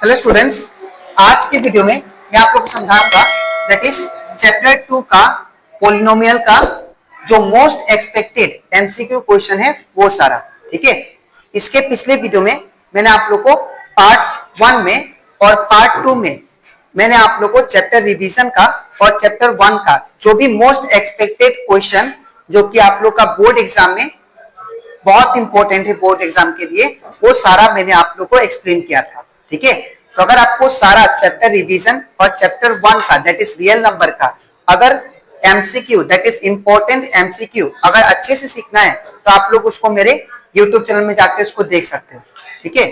Hello students, आज के video में मैं आप लोग को समझाऊंगा दैट इज चैप्टर 2 का पॉलिनोमियल का जो मोस्ट एक्सपेक्टेड एमसीक्यू क्वेश्चन है वो सारा। ठीक है, इसके पिछले वीडियो में मैंने आप लोग को पार्ट 1 में और पार्ट 2 में मैंने आप लोग को चैप्टर रिवीजन का और चैप्टर 1 का जो भी मोस्ट एक्सपेक्टेड क्वेश्चन जो कि आप लोग का बोर्ड एग्जाम में बहुत इंपॉर्टेंट है, बोर्ड एग्जाम के लिए, वो सारा मैंने आप लोग को एक्सप्लेन किया था। ठीक है, तो अगर आपको सारा चैप्टर रिवीजन और चैप्टर 1 का दैट इज रियल नंबर का अगर MCQ that is important MCQ अगर अच्छे से सीखना है तो आप लोग उसको मेरे यूट्यूब चैनल में जाकर उसको देख सकते हो। ठीक है,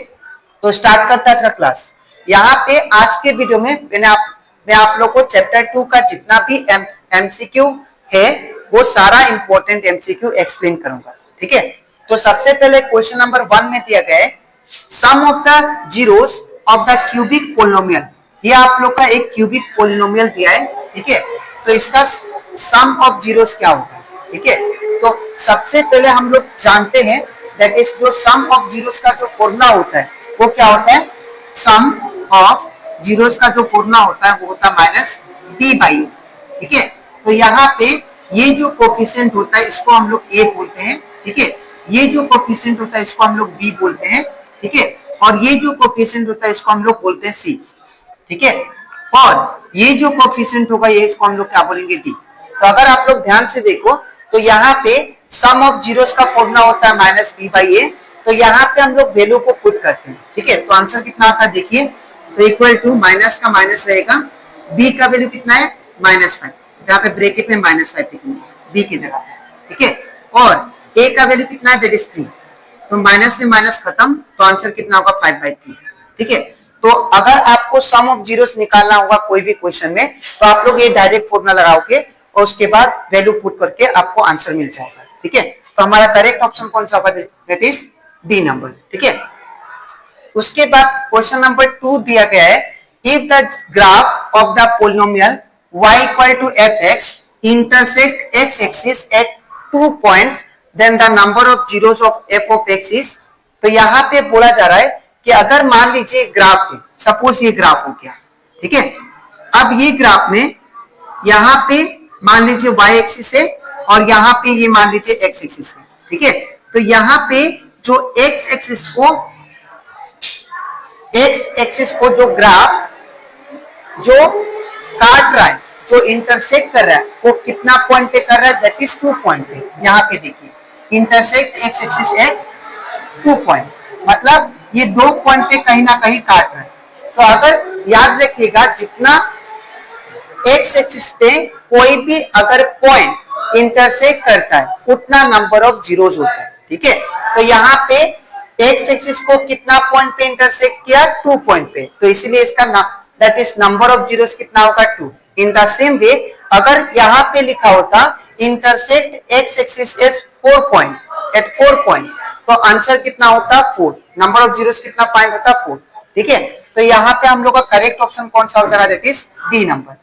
तो स्टार्ट करता है क्लास। यहाँ पे आज के वीडियो में मैं आप लोग को चैप्टर 2 का जितना भी एमसीक्यू है वो सारा इंपॉर्टेंट एमसीक्यू एक्सप्लेन करूंगा। ठीक है, तो सबसे पहले क्वेश्चन नंबर 1 में दिया गया है sum of the zeros of the cubic polynomial. ये आप लोग का एक क्यूबिक पोलिनोमियल दिया है। ठीक है, तो इसका सम ऑफ जीरोस क्या होगा। ठीक है, तो सबसे पहले हम लोग जानते हैं दैट इज जो सम ऑफ जीरोस का जो फॉर्मूला होता है वो क्या होता है। सम ऑफ जीरोस का जो फॉर्मूला होता है वो होता है माइनस बी बाई। ठीक है, तो यहाँ पे ये जो कोफिशिएंट होता है इसको हम लोग ए बोलते हैं। ठीक है, ये जो कोफिशिएंट होता है इसको हम लोग बी बोलते हैं। ठीक है, और ये जो कोफिशिएंट होता है इसको हम लोग बोलते हैं सी। ठीक है, और ये जो कोफिशिएंट होगा ये इसको हम लोग क्या बोलेंगे डी। तो अगर आप लोग ध्यान से देखो तो यहाँ पे सम ऑफ जीरोस का फॉर्मूला होता है माइनस बी बाई ए। तो यहाँ पे हम लोग वैल्यू को पुट करते हैं। ठीक है, तो आंसर कितना आता है देखिए, तो इक्वल टू माइनस का माइनस रहेगा, बी का वैल्यू कितना है -5, यहाँ पे ब्रैकेट में -5 लिखेंगे बी की जगह। ठीक है, और ए का वैल्यू कितना है दैट इज 3, तो माइनस से माइनस खत्म, तो आंसर कितना होगा 5/3। ठीक है, तो अगर आपको सम ऑफ जीरोस निकालना होगा कोई भी क्वेश्चन में तो आप लोग ये डायरेक्ट फॉर्मूला लगाओगे और उसके बाद वैल्यू पुट करके आपको आंसर मिल जाएगा। ठीक है, तो हमारा करेक्ट ऑप्शन कौन सा होगा दैट इज डी नंबर। ठीक है, उसके बाद क्वेश्चन नंबर 2 दिया गया है if the graph of the polynomial y equal to fx intersect x axis at 2 points then the number of zeros of f of x is. तो यहाँ पे बोला जा रहा है कि अगर मान लीजिए ग्राफ है, सपोज ये ग्राफ हो गया। ठीक है, अब ये ग्राफ में यहाँ पे मान लीजिए y एक्सिस है और यहाँ पे ये मान लीजिए x एक्सिस है। ठीक है, तो यहाँ पे जो x एक्सिस को जो ग्राफ जो काट रहा है, जो इंटरसेक्ट कर रहा है वो कितना पॉइंट पे कर रहा है दैट इज 2 पॉइंट पे। यहाँ पे देखिए intersect X axis at 2 point, मतलब ये 2 पॉइंट पे कहीं ना कहीं काट रहा है। तो अगर याद रखिएगा जितना एक्स एक्सिस पे कोई भी अगर पॉइंट इंटरसेक्ट करता है उतना नंबर ऑफ जीरोस होता है। ठीक है, तो यहाँ पे एक्स एक्सिस को कितना पॉइंट पे इंटरसेक्ट किया 2 पॉइंट पे, तो इसलिए इसका that is number of zeros कितना होगा 2। इन द सेम वे अगर यहाँ पे लिखा होता intersect X axis as 4 point at 4 point, तो आंसर कितना होता 4, नंबर ऑफ जीरोस कितना पॉइंट होता 4। ठीक है, तो यहाँ पे हम लोग का करेक्ट ऑप्शन कौन सा होगा दैट इज डी नंबर,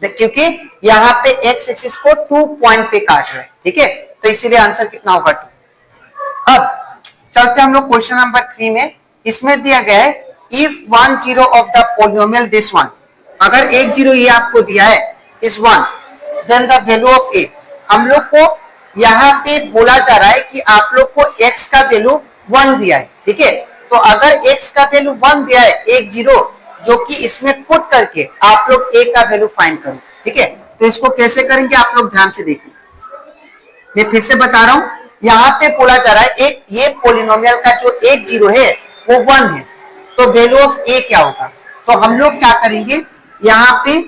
क्योंकि यहाँ पे एक्स एक्सिस को 2 पॉइंट पे काट रहे हैं। ठीक है, तो इसीलिए आंसर कितना होगा 2। अब चलते हम लोग क्वेश्चन नंबर 3 में। इसमें दिया गया है if 1 zero of the polynomial this one, अगर एक जीरो ये आपको दिया है इस 1 देन द वैल्यू ऑफ ए। हम लोग को यहाँ पे बोला जा रहा है कि आप लोग को x का वैल्यू 1 दिया है। ठीक है, तो अगर x का वैल्यू 1 दिया है एक जीरो जो कि इसमें पुट करके आप लोग a का वैल्यू फाइंड करो। ठीक है, तो इसको कैसे करेंगे आप लोग ध्यान से देखिए, मैं फिर से बता रहा हूं। यहाँ पे बोला जा रहा है एक ये पोलिनोमियल का जो एक जीरो है वो 1 है, तो वैल्यू ऑफ a क्या होगा। तो हम लोग क्या करेंगे, यहाँ पे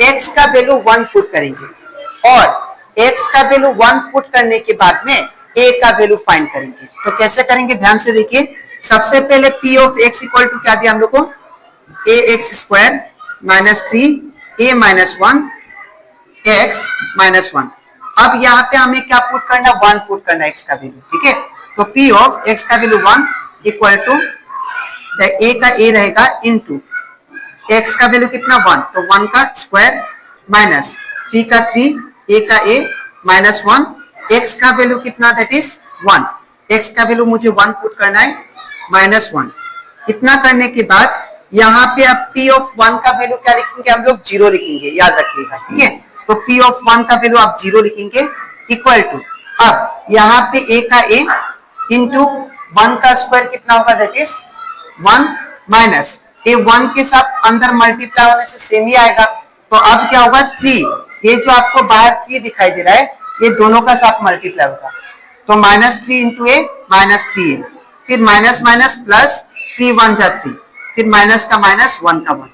x का वैल्यू 1 पुट करेंगे और x का वैल्यू 1 पुट करने के बाद में a का वैल्यू फाइंड करेंगे। तो कैसे करेंगे ध्यान से देखिए, सबसे पहले p of x equal to क्या दिया हम लोग को ax² - 3a - 1 x - 1। अब यहाँ पे हमें क्या पुट करना, 1 पुट करना x का वैल्यू। ठीक है, तो p ऑफ x का वैल्यू 1 इक्वल टू a का a रहेगा इनटू x का वैल्यू कितना 1, तो 1 का स्क्वायर माइनस 3 का 3 a का a -1 x का वैल्यू कितना दैट इज 1, x का वैल्यू मुझे 1 पुट करना है -1। इतना करने के बाद यहाँ पे अब p ऑफ 1 का वैल्यू क्या लिखेंगे हम लोग, 0 लिखेंगे, याद रखिएगा, ठीक है। तो p ऑफ 1 का वैल्यू आप 0 लिखेंगे, इक्वल टू, अब यहाँ पे a का a इंटू 1 का स्क्वायर कितना होगा, दैट इज 1 माइनस ये 1 के साथ अंदर मल्टीप्लाई होने से सेम ही आएगा, तो अब क्या होगा 3, ये जो आपको बाहर 3 दिखाई दे रहा है ये दोनों का साथ मल्टीप्लाई होगा, तो -3 इंटू ए -3a, फिर माइनस माइनस प्लस 3 1 जा 3, फिर माइनस का माइनस 1 का 1,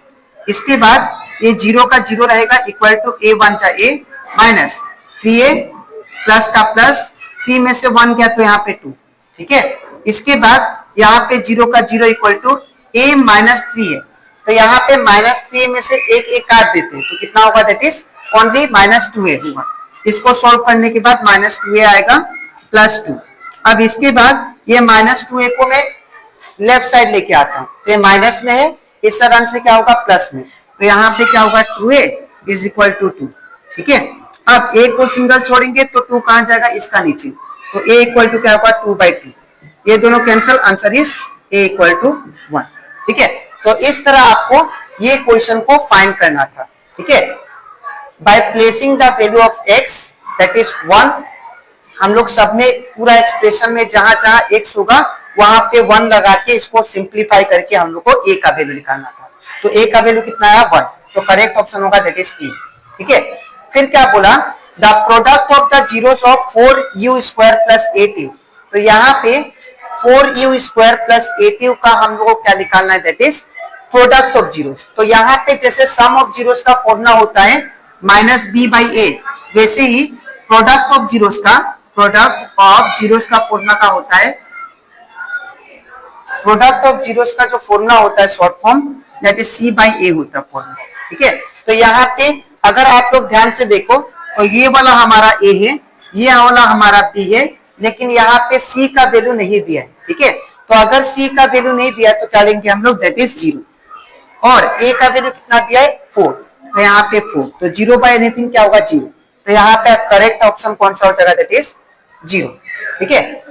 इसके बाद ये 0 का 0 रहेगा, इक्वल टू a 1 जा a माइनस 3a प्लस का प्लस, 3 में से 1 गया तो यहाँ पे 2, ठीक है। इसके बाद यहाँ पे 0 का 0 इक्वल टू a -3 है, तो यहाँ पे -3 में से एक काट देते हैं, तो कितना होगा, दैट इज ओनली -2a होगा। इसको सॉल्व करने के बाद -2a आएगा प्लस 2। अब इसके बाद ये -2a को मैं लेफ्ट साइड लेके आता हूँ, तो ये माइनस में है, इस तरह से क्या होगा प्लस में, तो यहाँ पे क्या होगा 2a इज इक्वल टू 2, ठीक है। अब a को सिंगल छोड़ेंगे तो 2 कहाँ जाएगा, इसका नीचे, तो a इक्वल टू क्या होगा 2/2, ये दोनों cancel, answer is a equal to 1, ठीक है। तो इस तरह आपको ये क्वेश्चन को फाइंड करना था, ठीक है। By placing the value of x that is 1, हम लोग सब में पूरा एक्सप्रेशन में जहां जहां x होगा वहां पे 1 लगा के इसको सिंप्लीफाई करके हम लोग को a का वैल्यू निकालना था, तो a का वैल्यू कितना आया 1, तो करेक्ट ऑप्शन होगा दैट इज e, ठीक है। फिर क्या बोला, the product of the zeros of 4u square plus 8u, तो यहाँ पे 4u स्क्वायर प्लस 8u का हम लोग को क्या निकालना है, that is product of zeros. तो यहाँ पे जैसे सम ऑफ जीरोस का फॉर्मूला होता है -b/a, वैसे ही प्रोडक्ट ऑफ जीरोस का फॉर्मूला का होता है, प्रोडक्ट ऑफ जीरोस का जो फॉर्मूला होता है short form that is c/a होता है फॉर्मूला, ठीक है। तो यहाँ पे अगर आप लोग ध्यान से देखो तो ये वाला हमारा a है, ये वाला हमारा b है, लेकिन यहाँ पे c का वैल्यू नहीं दिया है, ठीक है। तो अगर c का वैल्यू नहीं दिया तो क्या लेंगे हम लोग, दैट इज 0, और a का वैल्यू कितना दिया है 4, तो यहाँ पे 4, तो 0/एनीथिंग क्या होगा 0, तो यहाँ पे करेक्ट ऑप्शन कौन सा हो जाएगा, दैट इज 0, ठीक है।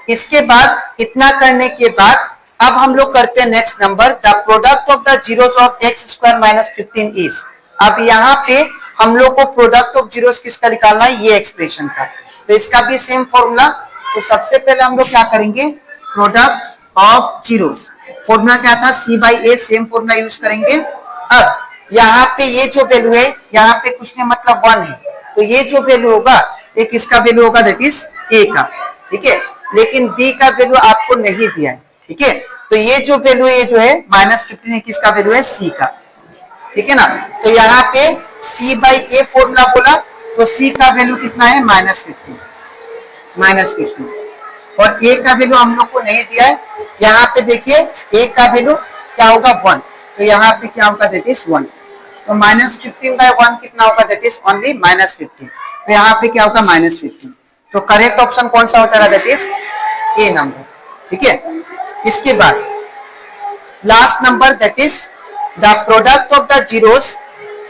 इसके बाद इतना करने के बाद अब हम लोग करते हैं next number, the product of the zeros of x square -15 is. अब यहाँ पे हम लोग को प्रोडक्ट ऑफ जीरोस किसका निकालना है, ये एक्सप्रेशन का, तो इसका भी सेम फॉर्मूला। तो सबसे पहले हम लोग क्या करेंगे, प्रोडक्ट ऑफ जीरोस, फॉर्मूला क्या था c/a, सेम फॉर्मूला यूज करेंगे। अब यहाँ पे ये जो वैल्यू है, यहाँ पे कुछ नहीं मतलब 1 है, तो ये जो वैल्यू होगा ये किसका वैल्यू होगा, दैट इज a का, ठीक है। लेकिन b का वैल्यू आपको नहीं दिया है, ठीक है। तो ये जो वैल्यू है जो है -15 किसका वैल्यू है, c का, ठीक है ना। तो यहाँ पे c/a फॉर्मूला बोला, तो c का वैल्यू कितना है -15, और a का वैल्यू हम लोग को नहीं दिया है। यहाँ पे देखिए a का वैल्यू क्या होगा 1, तो यहाँ पे क्या होगा, दैट इज 1, तो -15/1 कितना होगा, दैट इज ओनली -15, तो यहाँ पे क्या होगा -15, तो करेक्ट ऑप्शन कौन सा हो जाएगा, दैट इज ए नंबर, ठीक है। इसके बाद last number that is the product of the zeros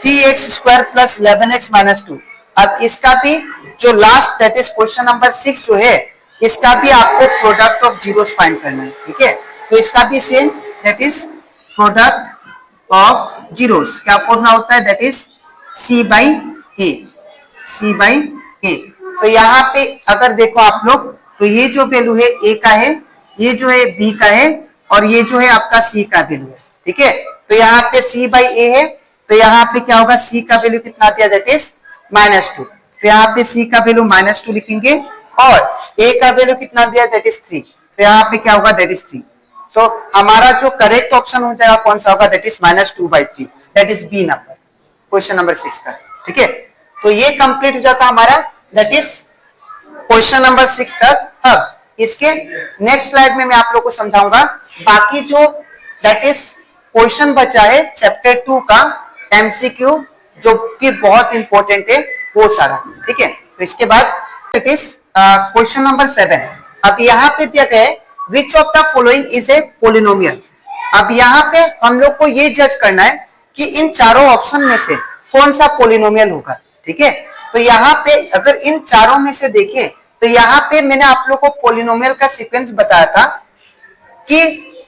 3x square plus 11x -2। अब इसका भी जो last that is question number 6 जो है, इसका भी आपको प्रोडक्ट ऑफ जीरोस फाइंड करना है, ठीक है। तो इसका भी same that is product of zeros क्या फॉर्मूला होता है, दैट इज c/a। तो यहाँ पे अगर देखो आप लोग, तो ये जो वैल्यू है a का है, ये जो है b का है, और ये जो है आपका c का वैल्यू है, ठीक है। तो यहाँ पे c/a है, तो यहाँ पे क्या होगा, c का वैल्यू कितना दिया, दैट इज -2, तो यहाँ पे c का वैल्यू -2 लिखेंगे, और a का वैल्यू कितना दिया, दैट इज 3, तो यहाँ पे क्या होगा, दैट इज 3। तो हमारा जो करेक्ट ऑप्शन हो जाएगा कौन सा होगा, that is -2/3, that is B number, question number 6 का, ठीक है। तो ये कंप्लीट हो जाता हमारा, दैट इज क्वेश्चन नंबर 6 तक। अब इसके नेक्स्ट स्लाइड में मैं आप लोग को समझाऊंगा बाकी जो दैट इज क्वेश्चन बचा है चैप्टर 2 का एमसीक्यू, जो कि बहुत इंपॉर्टेंट है वो सारा, ठीक है। तो इसके बाद इट इज क्वेश्चन नंबर 7। अब यहाँ पे दिया गया है which of the following is a polynomial. अब यहाँ पे हम लोग को ये जज करना है कि इन चारों ऑप्शन में से कौन सा पोलिनोमियल होगा, ठीक है। तो यहाँ पे अगर इन चारों में से देखें तो यहाँ पे मैंने आप लोग को पोलिनोमियल का सीक्वेंस बताया था कि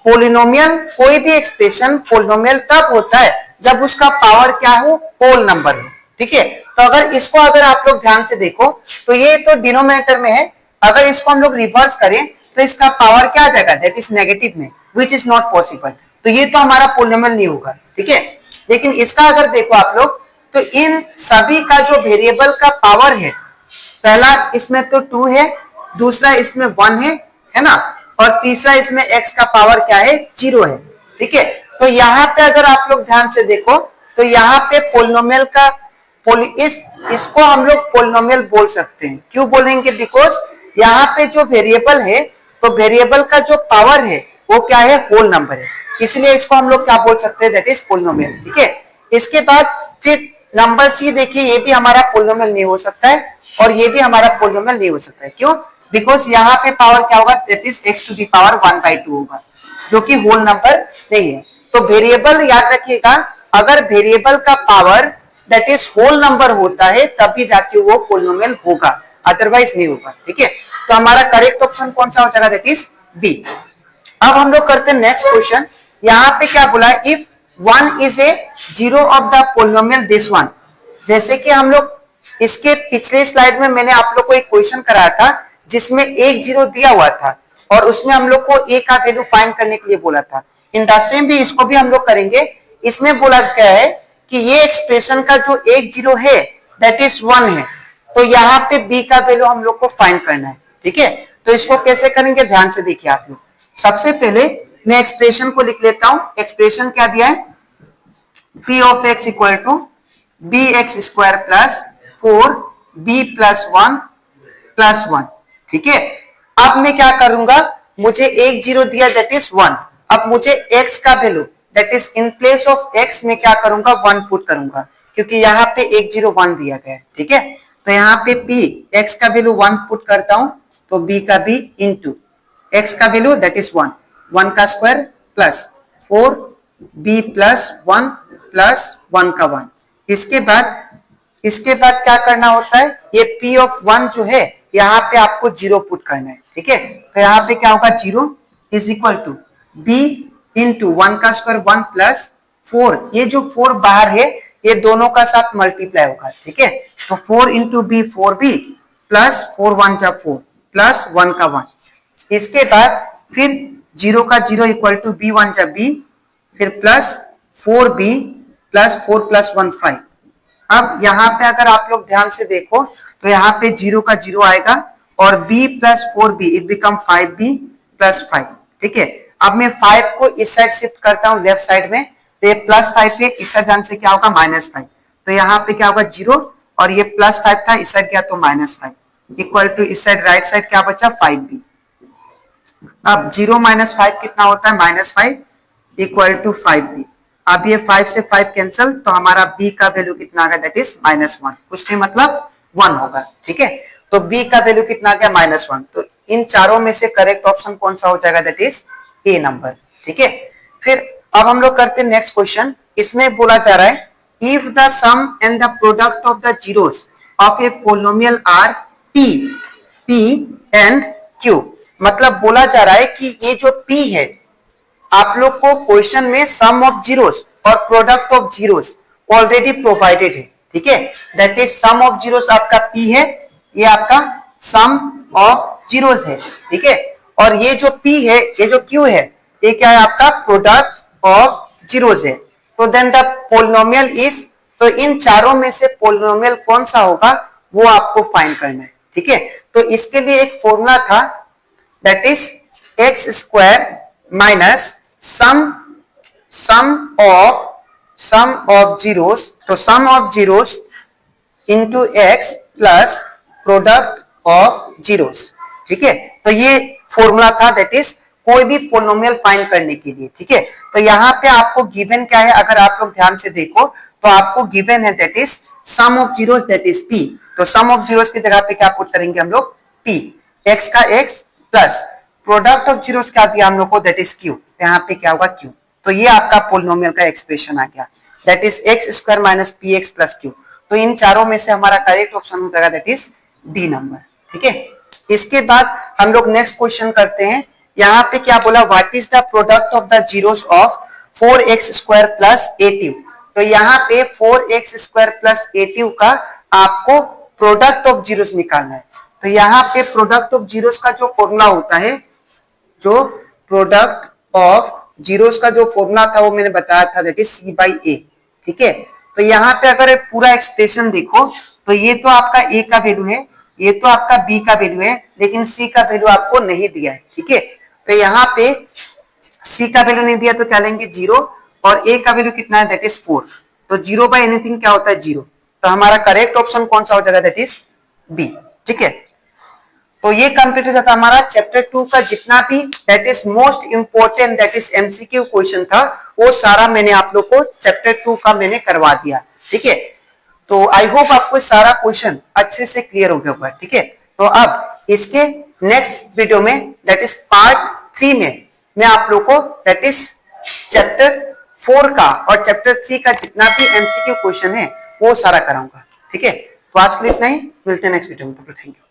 पोलिनोमियल, कोई भी एक्सप्रेशन पोलिनोमियल तब होता है जब उसका पावर क्या हो, होल नंबर हो। ठीक है, तो अगर आप लोग ध्यान से देखो तो ये तो डिनोमिनेटर में है, अगर इसको हम लोग रिवर्स करें तो इसका पावर क्या आ जाएगा, दैट इज नेगेटिव में, विच इज नॉट पॉसिबल। तो ये तो हमारा पोलिनोमियल नहीं होगा। ठीक है, लेकिन इसका अगर देखो आप लोग तो इन सभी का जो वेरिएबल का पावर है, पहला इसमें तो 2 है, दूसरा इसमें 1 है ना, और तीसरा इसमें x का पावर क्या है, 0 है। ठीक है, तो यहाँ पे अगर आप लोग ध्यान से देखो तो यहाँ पे पोलिनोमियल का इसको हम लोग पोलिनोमियल बोल सकते हैं। क्यों बोलेंगे, बिकॉज यहाँ पे जो वेरिएबल है तो वेरिएबल का जो पावर है वो क्या है, होल नंबर है, इसलिए इसको हम लोग क्या बोल सकते हैं, दैट इज पोलिनोमियल। ठीक है, इसके बाद फिर नंबर सी देखिए, ये भी हमारा पोलिनोमियल नहीं हो सकता है और ये भी हमारा पोलिनोमियल नहीं हो सकता है। क्यों, बिकॉज यहाँ पे पावर क्या होगा, that is x to the power 1/2 होगा, जो कि होल नंबर नहीं है। तो वेरिएबल याद रखिएगा, अगर वेरिएबल का power that is whole number होता है तभी जाके वो पोलिनोमियल होगा, अदरवाइज नहीं होगा। ठीक है, तो हमारा करेक्ट ऑप्शन कौन सा हो जाएगा, दैट इज बी। अब हम लोग करते हैं नेक्स्ट क्वेश्चन। यहाँ पे क्या बोला है, if 1 is a zero of the polynomial this one. जैसे कि हम लोग इसके पिछले स्लाइड में मैंने आप लोग को एक क्वेश्चन कराया था जिसमें एक जीरो दिया हुआ था और उसमें हम लोग को ए का वैल्यू फाइंड करने के लिए बोला था। इन द सेम भी इसको भी हम लोग करेंगे। इसमें बोला गया है कि ये एक्सप्रेशन का जो एक जीरो है दैट इज 1 है, तो यहाँ पे बी का वैल्यू हम लोग को फाइंड करना है। ठीक है, तो इसको कैसे करेंगे, ध्यान से देखिए आप लोग। सबसे पहले मैं एक्सप्रेशन को लिख लेता हूं। एक्सप्रेशन क्या दिया है, p of x equal to b x square plus 4b plus 1 plus 1। ठीक है, अब मैं क्या करूंगा, मुझे एक जीरो दिया दैट इज 1। अब मुझे x का value that is in place of x में क्या करूंगा, 1 पुट करूंगा, क्योंकि यहाँ पे एक जीरो 1 दिया गया है। ठीक है, तो यहाँ पे p x का वैल्यू 1 पुट करता हूं, तो b का b इंटू x का वैल्यू दैट इज 1, 1 का square plus 4b plus 1 plus 1 का 1। इसके बाद क्या करना होता है, ये p ऑफ 1 जो है यहाँ पे आपको 0 पुट करना है। ठीक है, तो यहाँ पे क्या होगा, 0 is equal to b into 1 का स्क्वायर 1 प्लस 4, ये जो 4 बाहर है ये दोनों का साथ मल्टीप्लाई होगा। ठीक है, तो 4 इंटू बी 4b प्लस 4 1 जा 4 प्लस 1 का 1। इसके बाद फिर 0 का 0 इक्वल टू b 1 जा b, फिर प्लस 4b प्लस 4 प्लस 1 5। अब यहाँ पे अगर आप लोग ध्यान से देखो तो यहाँ पे 0 का 0 आएगा और b plus 4b it become 5b plus 5। ठीक है, अब मैं 5 को इस साइड शिफ्ट करता हूँ लेफ्ट साइड में, तो ये प्लस 5 है, इस साइड ध्यान से क्या होगा, माइनस 5। तो यहाँ पे क्या होगा, 0 और ये प्लस 5 था, इस साइड क्या तो माइनस 5 इक्वल टू इस साइड राइट साइड क्या बचा, 5b। अब 0 माइनस 5 कितना होता है, माइनस 5 इक्वल टू 5b। अब ये 5 से 5 कैंसिल, तो हमारा b का वैल्यू कितना आ गया, दैट इज -1। कुछ नहीं मतलब 1 होगा। ठीक है, तो b का वैल्यू कितना आ गया, -1। तो इन चारों में से करेक्ट ऑप्शन कौन सा हो जाएगा, दैट इज ए नंबर। ठीक है, फिर अब हम लोग करते हैं नेक्स्ट क्वेश्चन। इसमें बोला जा रहा है if the sum and the product of the zeros of a polynomial are p and q। मतलब बोला जा रहा है कि ये जो p है, आप लोग को क्वेश्चन में सम ऑफ जीरोस और product of zeros already provided है। ठीक है, that is sum of zeros आपका p है, ये आपका सम ऑफ जीरोस है। ठीक है, और ये जो p है, ये जो q है, ये क्या है, आपका प्रोडक्ट ऑफ जीरोस है। तो देन द पोलिनोमियल इज, तो इन चारों में से पोलिनोमियल कौन सा होगा वो आपको फाइंड करना है। ठीक है, तो इसके लिए एक फॉर्मूला था that is x square minus sum of zeros, तो sum of zeros into x plus product of zeros. ठीक है, तो ये फॉर्मूला था दैट इज कोई भी पोलिनोमियल फाइंड करने के लिए। ठीक है, तो यहाँ पे आपको गिवन क्या है, अगर आप लोग ध्यान से देखो तो आपको गिवन है that is sum of zeros that is p। तो सम ऑफ जीरोस की जगह पे क्या पुट करेंगे हम लोग, p, x का x plus product of zeros क्या दिया हम लोग को, दैट इज q। यहाँ पे क्या होगा q। तो ये आपका पोलिनोमियल का एक्सप्रेशन आ गया, that is x square minus P x plus Q. तो इन चारों में से हमारा करेक्ट ऑप्शन हो जाएगा दैट इज डी नंबर। ठीक है, इसके बाद हम लोग नेक्स्ट क्वेश्चन करते हैं। यहाँ पे क्या बोला, what is the product of the zeros of 4x square plus 8u। तो यहाँ पे 4x स्क्वायर प्लस 8u का आपको प्रोडक्ट ऑफ जीरोस निकालना है। तो यहाँ पे प्रोडक्ट ऑफ जीरोस का जो फॉर्मूला होता है, जो प्रोडक्ट ऑफ जीरोस का जो फॉर्मूला था वो मैंने बताया था, that is c by a। ठीक है, तो यहाँ पे अगर पूरा एक्सप्रेशन देखो तो ये तो आपका a का वैल्यू है, ये तो आपका b का वैल्यू है, लेकिन c का वैल्यू आपको नहीं दिया है। ठीक है, तो यहाँ पे c का वैल्यू नहीं दिया तो क्या लेंगे 0, और a का वैल्यू कितना है, दैट इज 4। तो 0 बाय एनीथिंग क्या होता है 0। तो हमारा करेक्ट ऑप्शन कौन सा हो जाएगा, दैट इज b। ठीक है, तो ये कंप्लीट हो जाता हमारा चैप्टर 2 का जितना भी that is most important that is MCQ question था, वो सारा मैंने आप लोग को चैप्टर 2 का मैंने करवा दिया। ठीक है, तो आई होप आपको सारा क्वेश्चन अच्छे से क्लियर हो गया होगा। ठीक है, तो अब इसके नेक्स्ट वीडियो में दैट इज पार्ट 3 में मैं आप लोग को दैट इज चैप्टर 4 का और चैप्टर 3 का जितना भी एमसीक्यू क्वेश्चन है वो सारा कराऊंगा। ठीक है, तो आज के लिए इतना ही, मिलते हैं नेक्स्ट वीडियो में। Thank you.